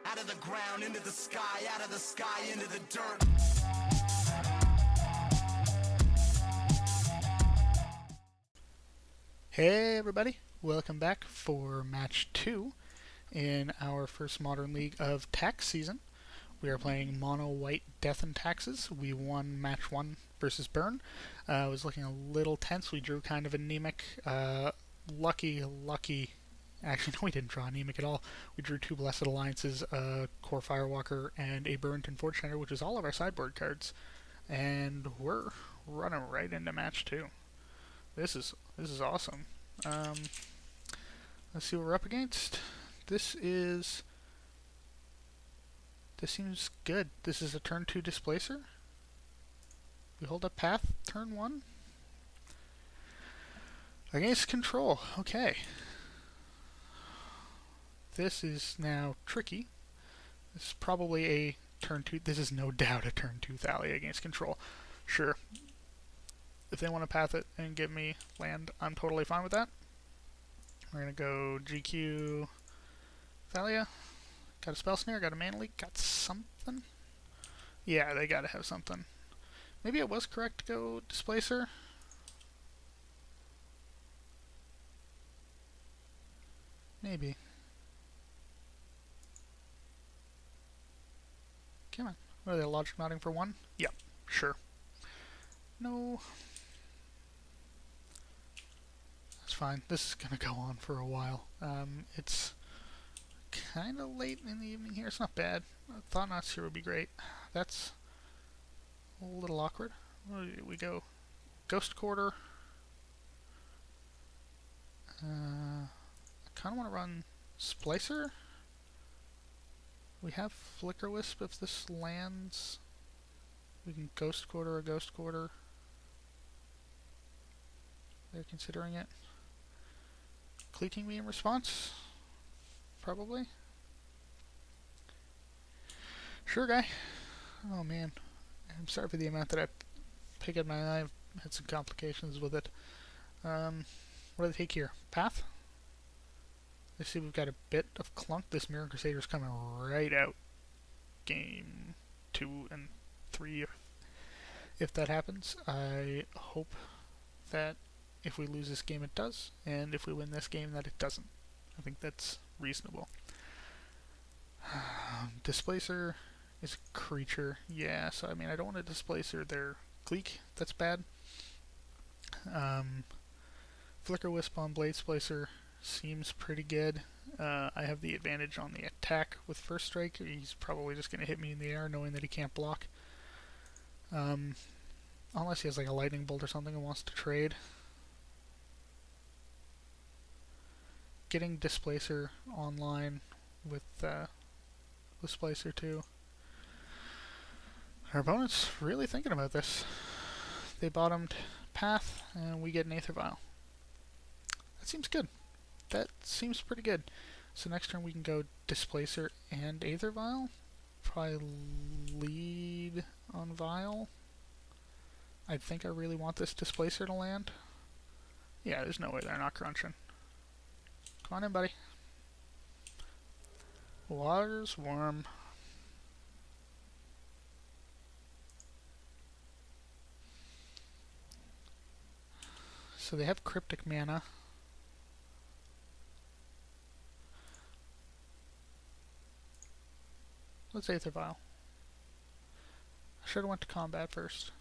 Out of the ground, into the sky, out of the sky, into the dirt. Hey everybody, welcome back for match 2 in our first Modern League of Tax season. We are playing Mono White Taxes. We won match 1 versus Burn. It was looking a little tense. We drew kind of anemic. Lucky. Actually, no, we didn't draw anemic at all. We drew 2 Blessed Alliances, a Core Firewalker, and a Burnt Unfortunator, which is all of our sideboard cards. And we're running right into match 2. This is awesome. Let's see what we're up against. This seems good. This is a turn 2 Displacer. We hold up Path, turn 1. Against Control, okay. This is now tricky. This is probably a turn 2, this is no doubt a turn 2 Thalia against Control. Sure. If they want to path it and give me land, I'm totally fine with that. We're going to go GQ Thalia. Got a Spell Snare, got a Mana Leak, got something? Yeah, they got to have something. Maybe it was correct to go Displacer. Maybe. Come on. What are they, Logic Nodding for 1? Yep, sure. No. That's fine. This is going to go on for a while. It's kind of late in the evening here. It's not bad. Thought Knots here would be great. That's a little awkward. We go Ghost Quarter. I kind of want to run Splicer. We have Flicker Wisp if this lands. We can Ghost Quarter a Ghost Quarter. They're considering it. Cleaking me in response? Probably. Sure, guy. Oh man. I'm sorry for the amount that I pick at my eye. I've had some complications with it. What do they take here? Path? Let's see, we've got a bit of Clunk. This Mirror Crusader's coming right out. Game 2 and 3 if that happens. I hope that if we lose this game it does, and if we win this game that it doesn't. I think that's reasonable. Displacer is a creature. Yeah, so I mean I don't want to Displacer their Gleek. That's bad. Flicker Wisp on Blade Splicer seems pretty good. I have the advantage on the attack with First Strike. He's probably just going to hit me in the air knowing that he can't block. Unless he has like a Lightning Bolt or something and wants to trade. Getting Displacer online with Displacer too. Our opponent's really thinking about this. They bottomed Path and we get an Aether Vial. That seems good. That seems pretty good. So next turn we can go Displacer and Aether Vial. Probably lead on Vial. I think I really want this Displacer to land. Yeah, there's no way they're not crunching. Come on in, buddy. Water's warm. So they have Cryptic Mana. Let's Aether Vial. I should have went to combat first.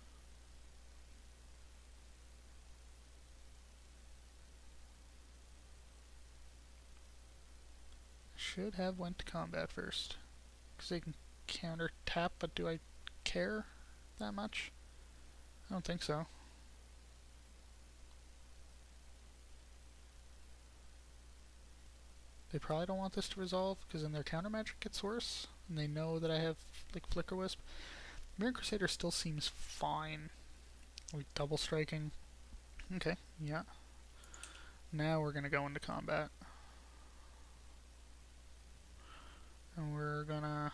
Should have went to combat first. Because they can counter tap, but do I care that much? I don't think so. They probably don't want this to resolve, because then their counter magic gets worse, and they know that I have like Flicker Wisp. Mirror Crusader still seems fine. Are we double striking? Okay, yeah. Now we're gonna go into combat. And we're gonna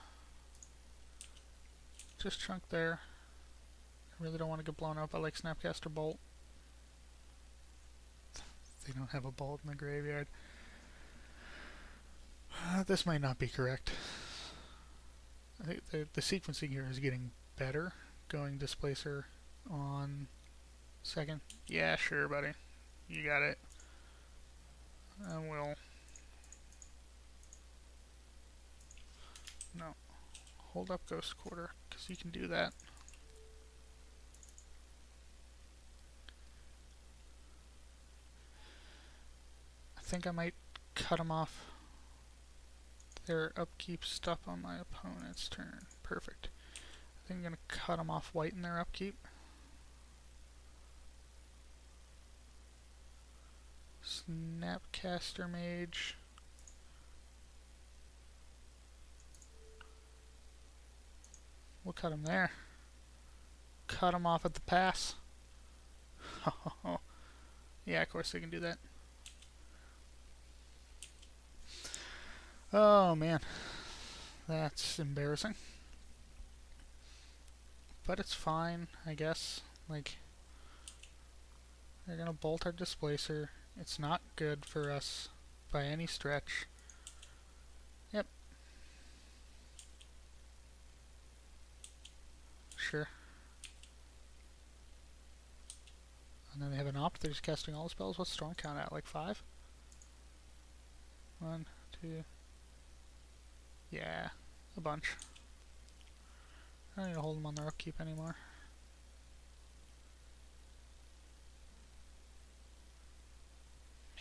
just chunk there. I really don't want to get blown up. I like Snapcaster Bolt. They don't have a bolt in the graveyard. This might not be correct. I think the sequencing here is getting better. Going Displacer on second. Yeah, sure, buddy. You got it. And we'll... No. Hold up Ghost Quarter, because you can do that. I think I might cut them off their upkeep stuff on my opponent's turn. Perfect. I think I'm going to cut them off white in their upkeep. Snapcaster Mage. We'll cut him there. Cut him off at the pass. Yeah, of course they can do that. Oh man, that's embarrassing. But it's fine, I guess. Like, they're gonna bolt our Displacer. It's not good for us by any stretch. Yep. Sure. And then they have an opt. They're just casting all the spells. What's Storm count at? Like 5? 1, 2. Yeah, a bunch. I don't need to hold them on their upkeep anymore.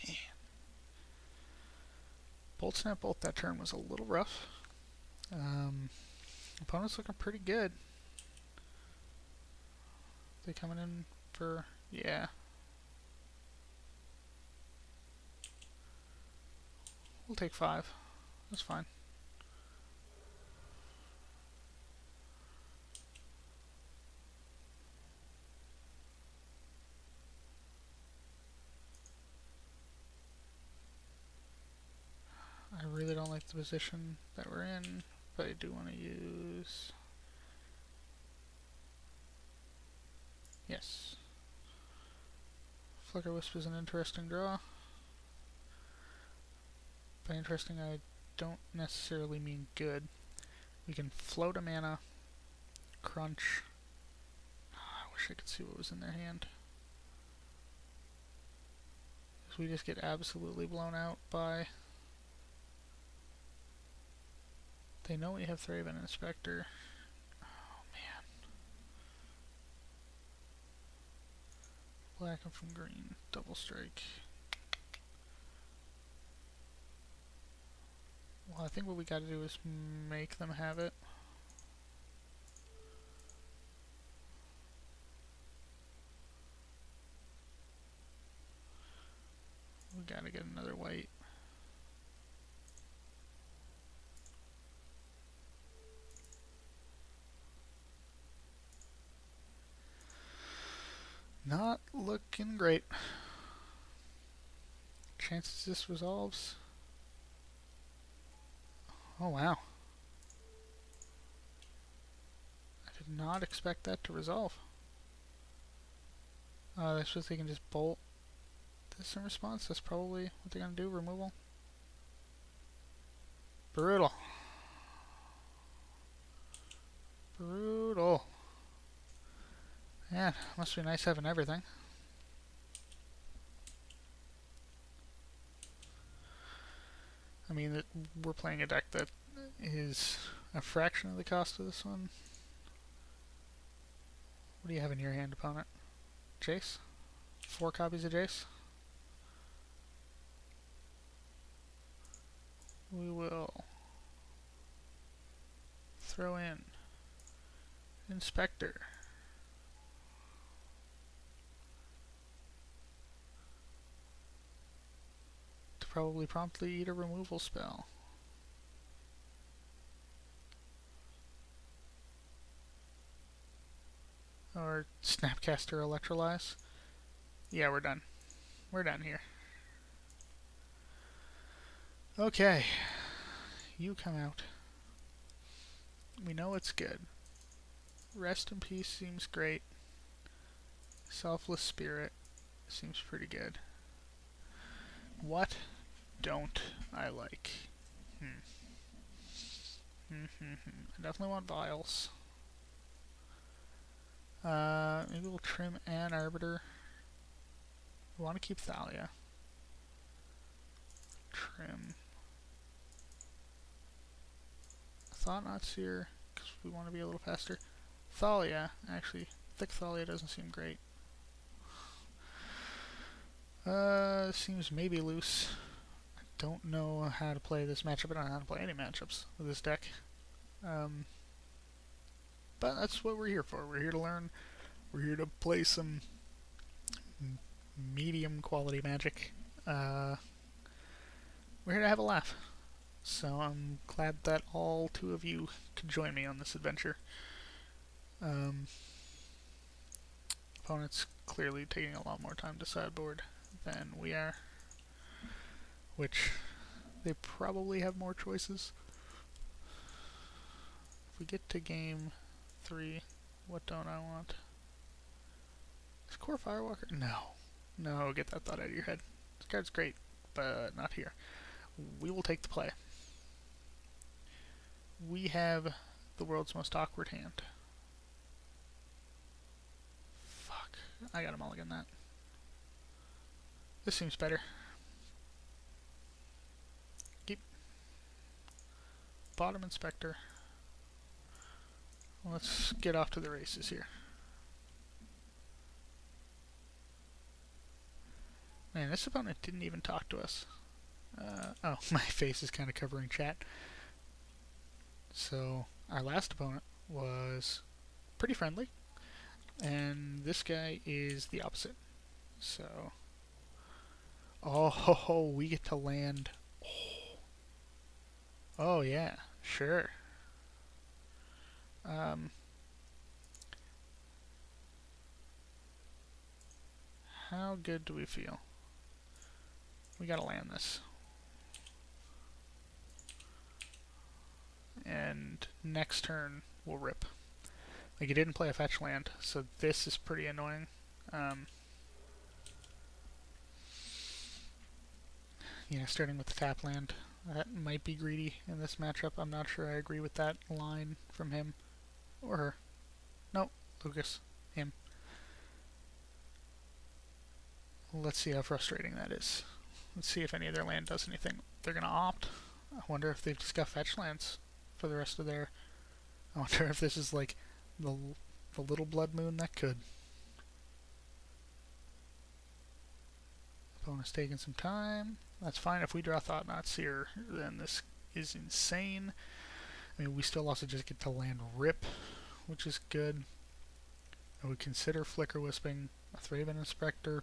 Man. Bolt Snap Bolt that turn was a little rough. Opponent's looking pretty good. They coming in for... yeah. We'll take 5. That's fine. I really don't like the position that we're in, but I do want to use... yes. Flicker Wisp is an interesting draw. By interesting, I don't necessarily mean good. We can float a mana, crunch. I wish I could see what was in their hand. Because we just get absolutely blown out by... they know we have Thraben Inspector. Oh man. Black and from green. Double strike. Well, I think what we gotta do is make them have it. We gotta get another white. Not looking great. Chances this resolves. Oh wow. I did not expect that to resolve. That's just they can just bolt this in response. That's probably what they're gonna do. Removal. Brutal. Brutal. Yeah, must be nice having everything. I mean, we're playing a deck that is a fraction of the cost of this one. What do you have in your hand, opponent? Jace? 4 copies of Jace? We will throw in Inspector. To probably promptly eat a removal spell. Or Snapcaster Electrolyze. Yeah, we're done. We're done here. Okay. You come out. We know it's good. Rest in Peace seems great. Selfless Spirit seems pretty good. What don't I like? I definitely want vials. Maybe we'll trim an Arbiter. We want to keep Thalia. Trim. Thought-Knot's here, because we want to be a little faster. Thalia, actually. Thick Thalia doesn't seem great. Seems maybe loose. I don't know how to play this matchup. I don't know how to play any matchups with this deck. But that's what we're here for. We're here to learn. We're here to play some medium quality Magic. We're here to have a laugh. So I'm glad that all two of you could join me on this adventure. Opponent's clearly taking a lot more time to sideboard than we are, which they probably have more choices. If we get to game 3, what don't I want? Is Core Firewalker? No, get that thought out of your head. This card's great, but not here. We will take the play. We have the world's most awkward hand. Fuck, I gotta mulligan that. This seems better. Keep. Bottom Inspector. Let's get off to the races here. Man, this opponent didn't even talk to us. Oh, my face is kind of covering chat. So, our last opponent was pretty friendly, and this guy is the opposite. So, oh, we get to land. Oh yeah, sure. How good do we feel? We gotta land this. And next turn we'll rip. Like, he didn't play a fetch land, so this is pretty annoying. Yeah, starting with the tap land. That might be greedy in this matchup. I'm not sure I agree with that line from him. Or her. No, Lucas. Him. Let's see how frustrating that is. Let's see if any of their land does anything. They're gonna opt. I wonder if they've just got fetch lands for the rest of their... I wonder if this is like the little blood moon that could. Opponent's taking some time. That's fine. If we draw Thought-Knots here, then this is insane. I mean, we still also just get to land Rip, which is good. I would consider Flicker Wisping, a Thraben Inspector.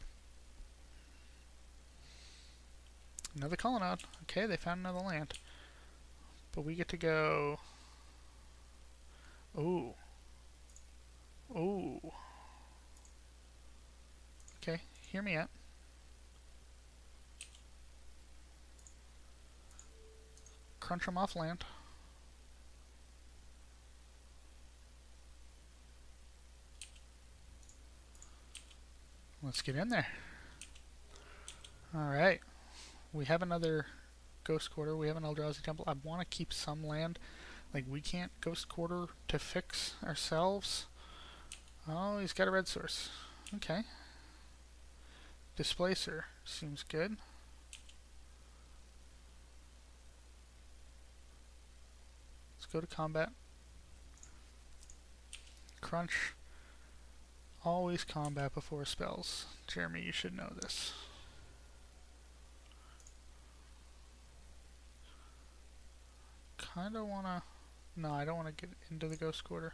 Another Colonnade. Okay, they found another land. But we get to go... Ooh. Ooh. Okay, hear me out. Crunch them off land. Let's get in there. Alright. We have another Ghost Quarter. We have an Eldrazi Temple. I want to keep some land. Like, we can't Ghost Quarter to fix ourselves. Oh, he's got a red source. Okay. Displacer seems good. Let's go to combat. Crunch. Always combat before spells. Jeremy, you should know this. Kinda wanna... No, I don't wanna get into the Ghost Quarter.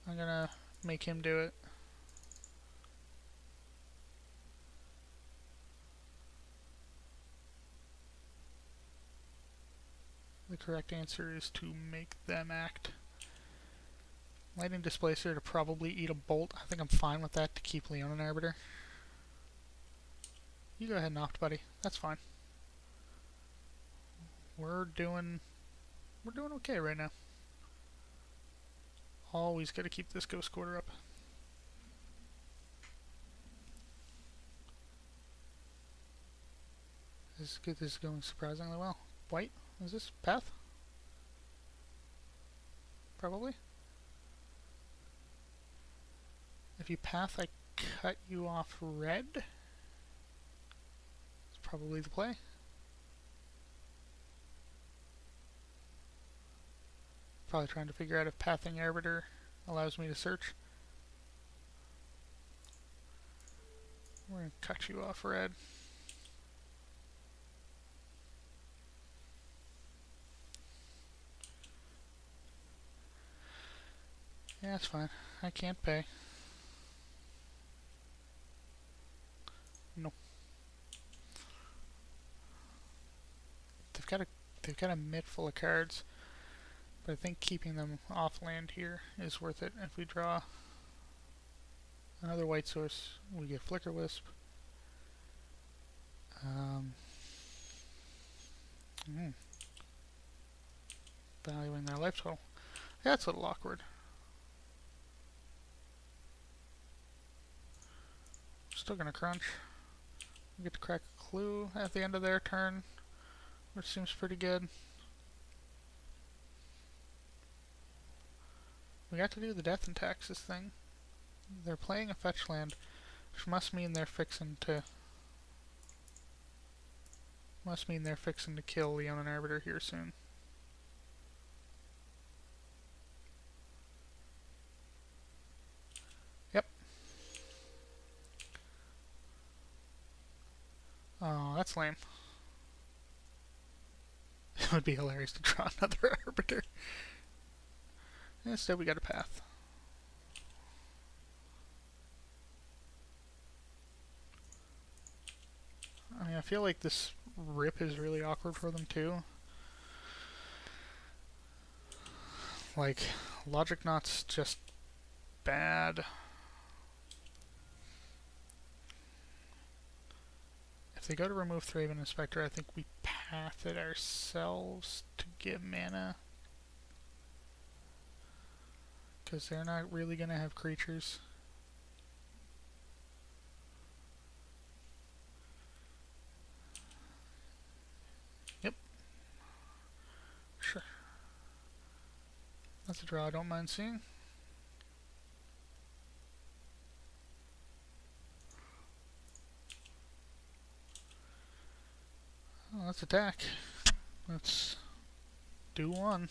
I'm gonna make him do it. The correct answer is to make them act. Lightning Displacer to probably eat a bolt. I think I'm fine with that to keep Leon an Arbiter. You go ahead and opt, buddy. That's fine. We're doing okay right now. Always got to keep this Ghost Quarter up. This is good. This is going surprisingly well. White, is this Path? probably. If you path, I cut you off red. It's probably the play. Probably trying to figure out if pathing arbiter allows me to search. We're going to cut you off red. Yeah, that's fine. I can't pay. No. They've got a mitt full of cards, but I think keeping them off land here is worth it. If we draw another white source, we get Flicker Wisp. Valuing their life total. That's a little awkward. Still gonna crunch. We get to crack a clue at the end of their turn, which seems pretty good. We got to do the death and taxes thing. They're playing a fetch land, which must mean they're fixing to kill the Unknown Arbiter here soon. Yep. Oh, that's lame. It would be hilarious to draw another Arbiter. Instead we got a path. I mean, I feel like this rip is really awkward for them too. Like, Logic Knot's just bad. If they go to remove Thraben Inspector, I think we path it ourselves to get mana. Because they're not really going to have creatures. Yep. Sure. That's a draw I don't mind seeing. Oh, let's attack. Let's do one.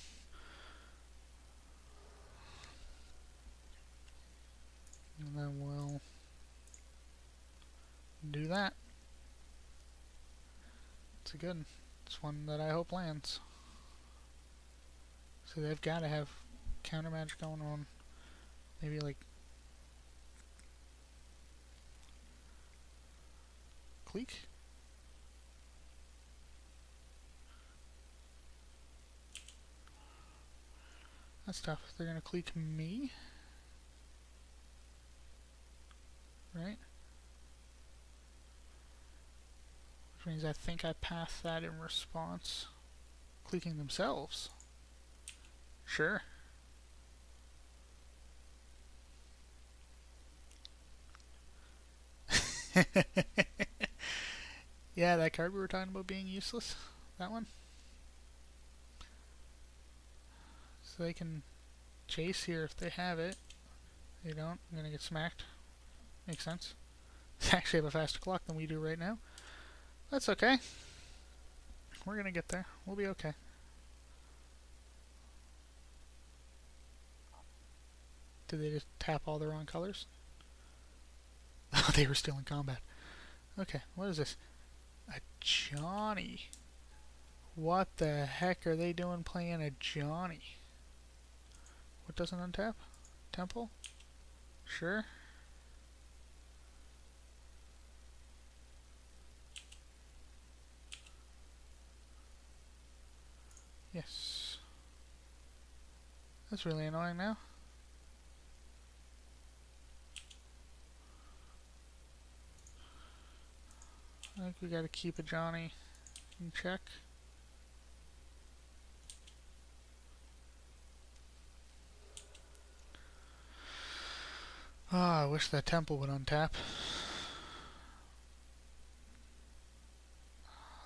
And then we'll do that. It's a good. It's one that I hope lands. So they've got to have counter magic going on. Maybe like Cleek? That's tough. They're gonna Cleek me. Right? Which means I think I pass that in response. Cleeking themselves. Sure. Yeah, that card we were talking about being useless. That one. So they can chase here if they have it. They don't. I'm gonna get smacked. Makes sense. They actually have a faster clock than we do right now. That's okay. We're gonna get there. We'll be okay. Did they just tap all the wrong colors? Oh, they were still in combat. Okay, what is this? A Johnny. What the heck are they doing playing a Johnny? What doesn't untap? Temple? Sure. Yes. That's really annoying now. I think we gotta keep a Johnny in check. Ah, I wish that temple would untap.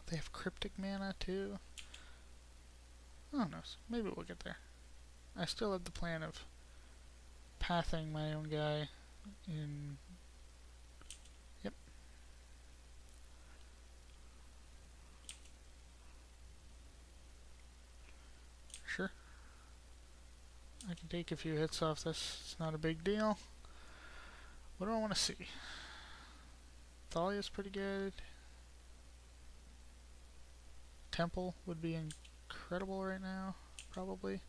They have cryptic mana too. Oh no, maybe we'll get there. I still have the plan of pathing my own guy in. Yep. Sure. I can take a few hits off this. It's not a big deal. What do I want to see? Thalia's pretty good. Temple would be incredible right now, probably.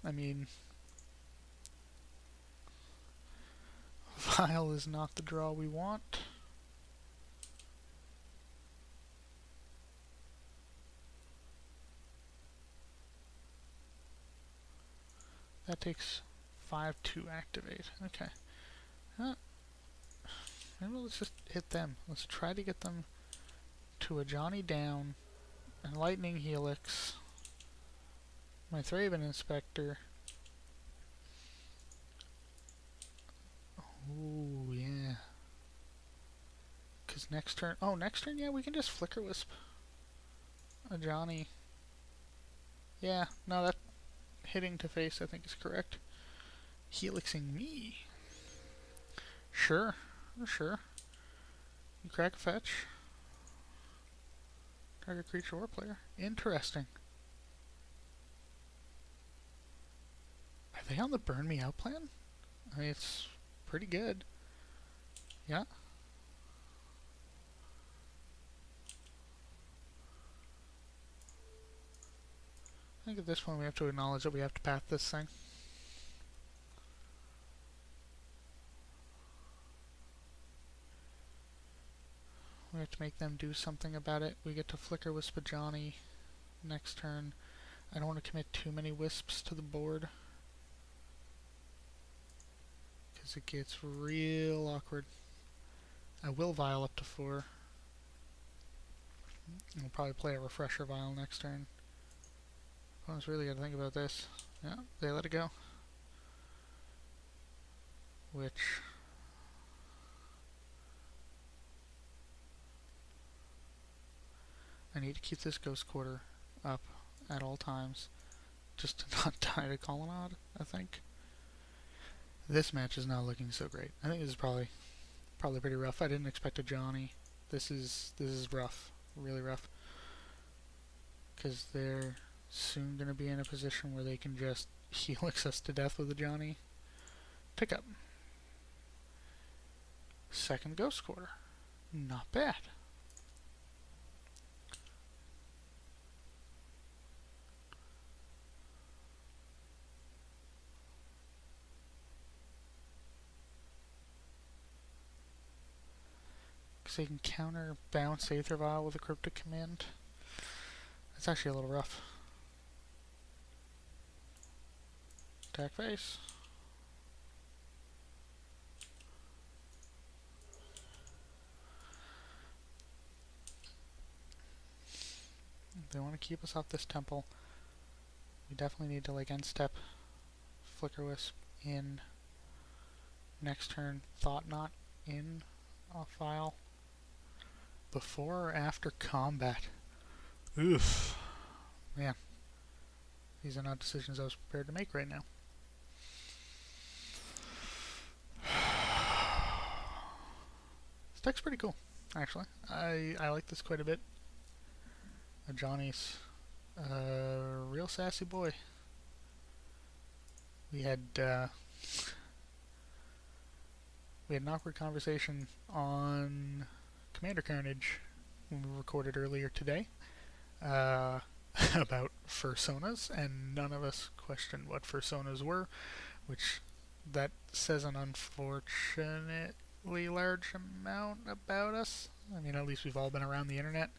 I mean, Vial is not the draw we want. That takes 5 to activate. Okay. Maybe let's just hit them. Let's try to get them to a Johnny down, and Lightning Helix, my Thraben Inspector. Ooh, yeah. Because next turn... Oh, next turn, yeah, we can just Flicker Wisp a Johnny. Yeah, no, that hitting to face, I think, is correct. Helixing me. Sure, sure. You crack a fetch. Target creature or player. Interesting. Are they on the Burn Me Out plan? I mean, it's pretty good. Yeah. I think at this point we have to acknowledge that we have to path this thing. We have to make them do something about it. We get to Flicker Wisp a Johnny next turn. I don't want to commit too many wisps to the board, because it gets real awkward. I will Vial up to 4. We'll probably play a Refresher Vial next turn. Opponent's really got to think about this. Yeah, they let it go. Which... I need to keep this Ghost Quarter up at all times, just to not die to Colonnade, I think. This match is not looking so great. I think this is probably pretty rough. I didn't expect a Johnny. This is rough. Really rough. Because they're soon going to be in a position where they can just Helix us to death with a Johnny. Pick up. Second Ghost Quarter. Not bad. Because they can counterbalance Aether Vial with a Cryptic Command. That's actually a little rough. Attack face. If they want to keep us off this temple, we definitely need to like end step Flicker Wisp in next turn, Thought Knot in off Vial. Before or after combat? Oof. Man. These are not decisions I was prepared to make right now. This deck's pretty cool, actually. I like this quite a bit. Johnny's a real sassy boy. We had an awkward conversation on Commander Carnage when we recorded earlier today about fursonas, and none of us questioned what fursonas were, which that says an unfortunately large amount about us. I mean, at least we've all been around the internet.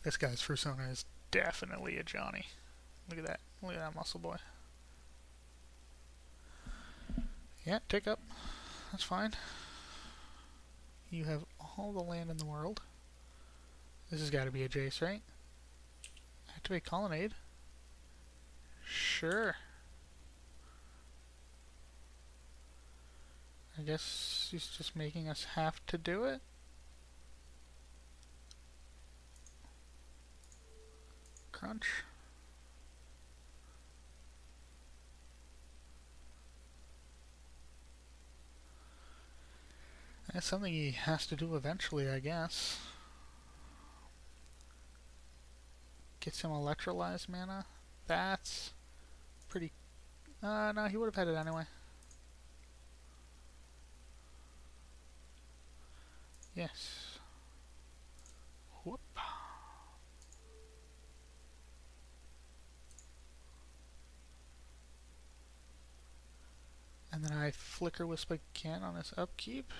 This guy's fursona is definitely a Johnny. Look at that. Look at that muscle boy. Yeah, take up. That's fine. You have all the land in the world. This has got to be a Jace, right? Activate Colonnade. Sure. I guess he's just making us have to do it. crunch. That's something he has to do eventually, I guess. Gets him electrolyzed mana. That's pretty... no, he would have had it anyway. Yes. Whoop. And then I Flicker Wisp again on his upkeep.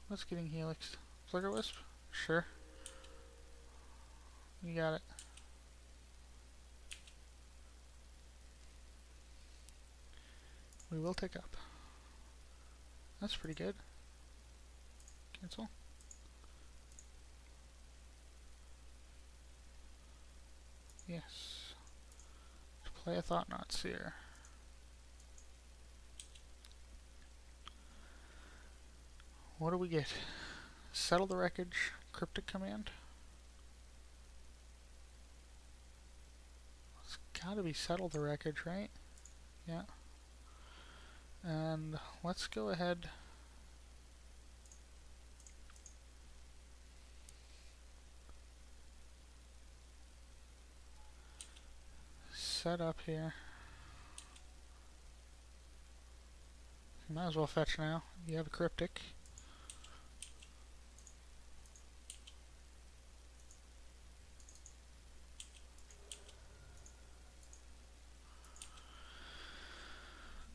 What's getting Helix? Flicker Wisp? Sure. You got it. We will take up. That's pretty good. Cancel. Yes. Play a Thought-Knot Seer. What do we get? Settle the Wreckage, Cryptic Command. It's gotta be Settle the Wreckage, right? Yeah. And let's go ahead. Set up here. You might as well fetch now. You have a Cryptic.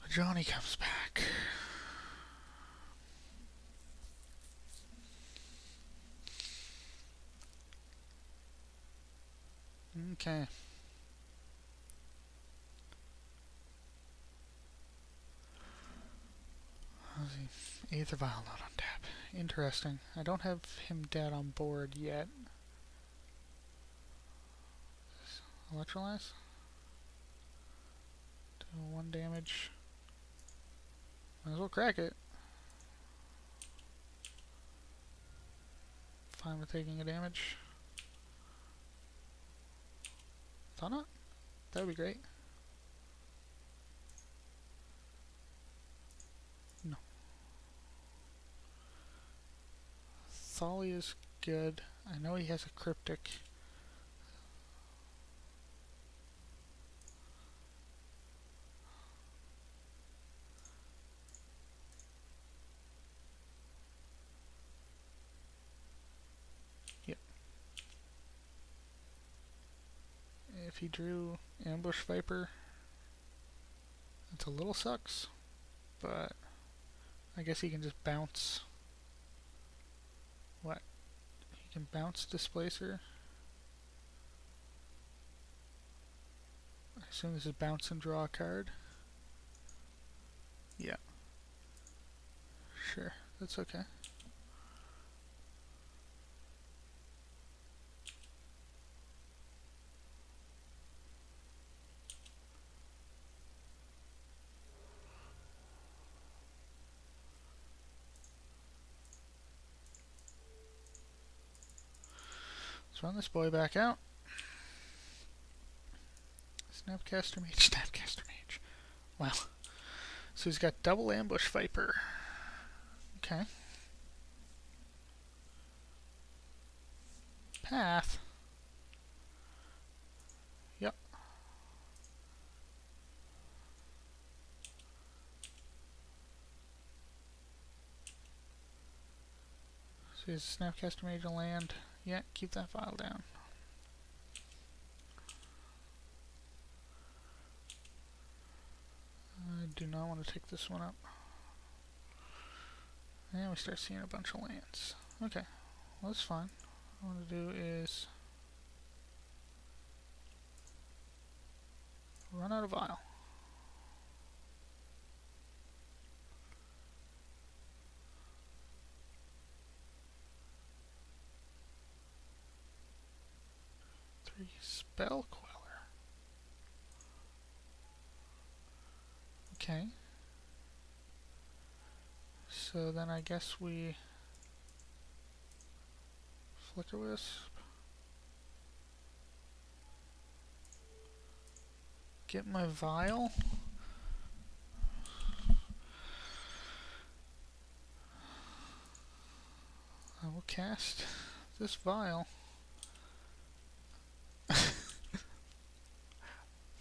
Johnny comes back. Okay. Let's see. Aether Vial not on tap. Interesting. I don't have him dead on board yet. Electrolyze? Do 1 damage. Might as well crack it. Fine with taking a damage. Thought not? That would be great. No. Thali is good. I know he has a Cryptic. If he drew Ambush Viper, it's a little sucks, but I guess he can just bounce. What? He can bounce Displacer? I assume this is bounce and draw a card. Yeah. Sure, that's okay. Let's run this boy back out. Snapcaster Mage, Snapcaster Mage. Wow. So he's got double Ambush Viper. Okay. Path. Yep. So he has a Snapcaster Mage on land. Yeah, keep that file down. I do not want to take this one up. And we start seeing a bunch of lands. Okay, well that's fine. What I want to do is run out of vial. Spell Queller. Okay. So then I guess we Flicker Wisp. get my vial. I will cast this vial.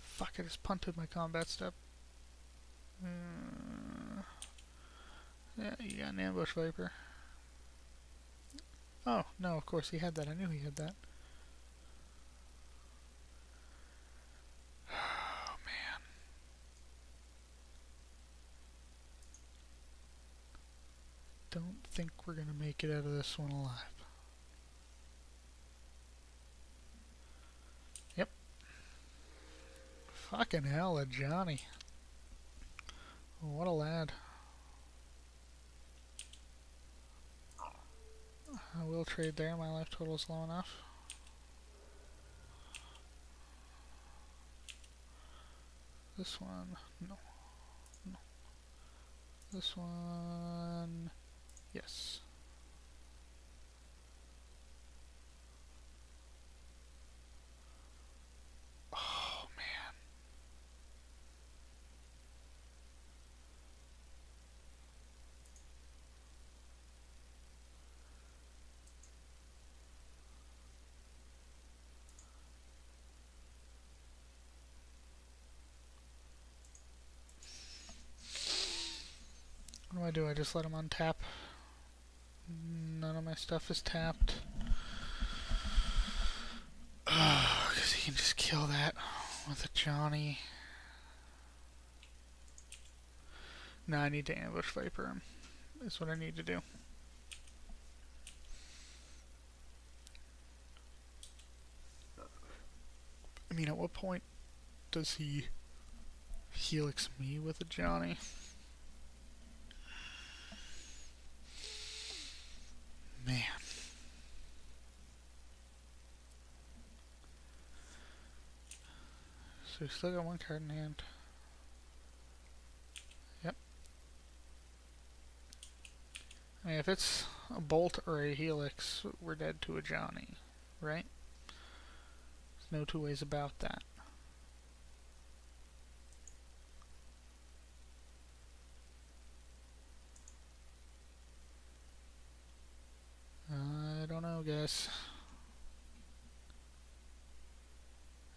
Fuck, I just punted my combat step. Yeah, you got an ambush viper. Oh, no, of course he had that. I knew he had that. Oh, man. Don't think we're gonna make it out of this one alive. Yep. Fucking hell, a Johnny. What a lad. I will trade there, my life total is low enough. This one, no. No. This one, yes. Oh, man. What do? I just let him untap? None of my stuff is tapped. Because he can just kill that with a Johnny. No, I need to ambush Viper him. That's what I need to do. I mean, at what point does he helix me with a Johnny? Man. So we still got one card in hand. Yep. I mean, if it's a bolt or a helix, we're dead to a Johnny, right? There's no two ways about that. I don't know, guys.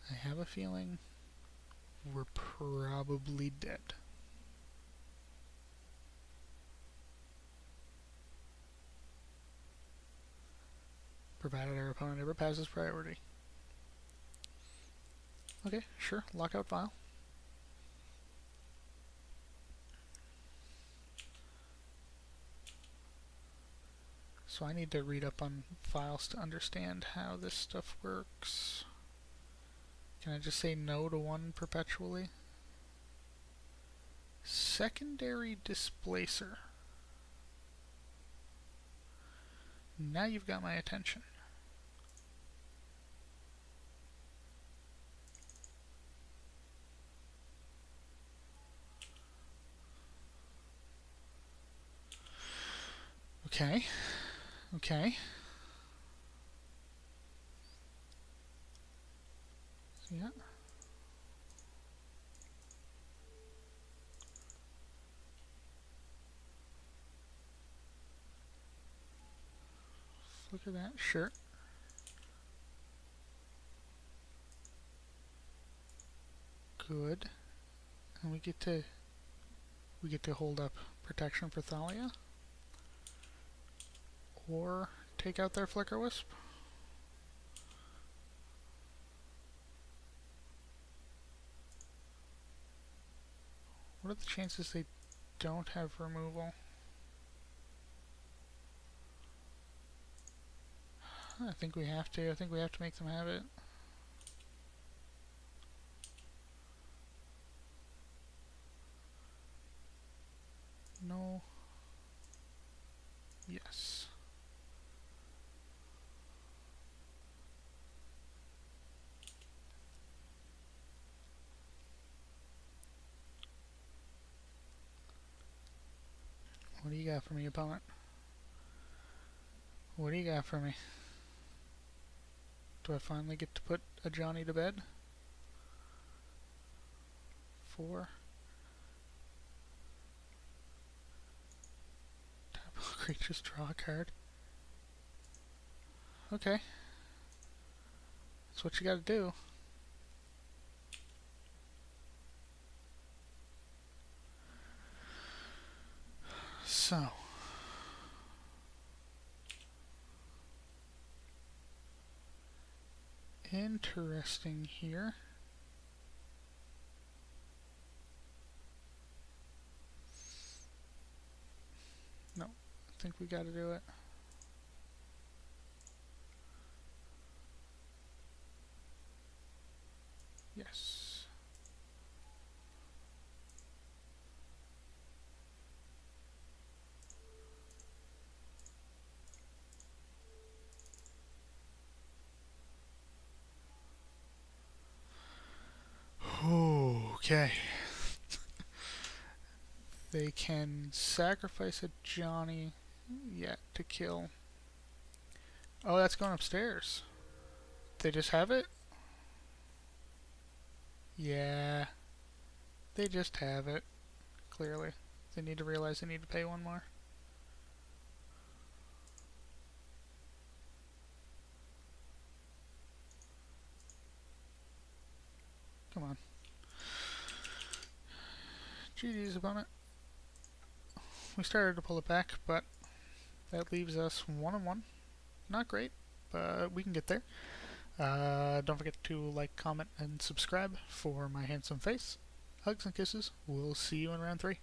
I have a feeling we're probably dead. Provided our opponent ever passes priority. Okay, sure. Lockout file. So I need to read up on files to understand how this stuff works. Can I just say no to one perpetually? Secondary displacer. Now you've got my attention. Okay. Okay. Yeah. Look at that. Sure. Good. And we get to hold up protection for Thalia. Or take out their Flicker Wisp. What are the chances they don't have removal? I think we have to. I think we have to make them have it. No. Yes. What do you got for me, opponent? What do you got for me? Do I finally get to put a Johnny to bed? 4. Tap all creatures, draw a card. Okay. That's what you gotta do. So. Interesting here. No, I think we gotta do it. Yes. Okay. They can sacrifice a Johnny yet to kill. Oh, that's going upstairs. They just have it? Yeah. They just have it. Clearly. They need to realize they need to pay one more. Come on. GG's opponent. We started to pull it back, but that leaves us 1-1. Not great, but we can get there. Don't forget to like, comment, and subscribe for my handsome face. Hugs and kisses. We'll see you in round 3.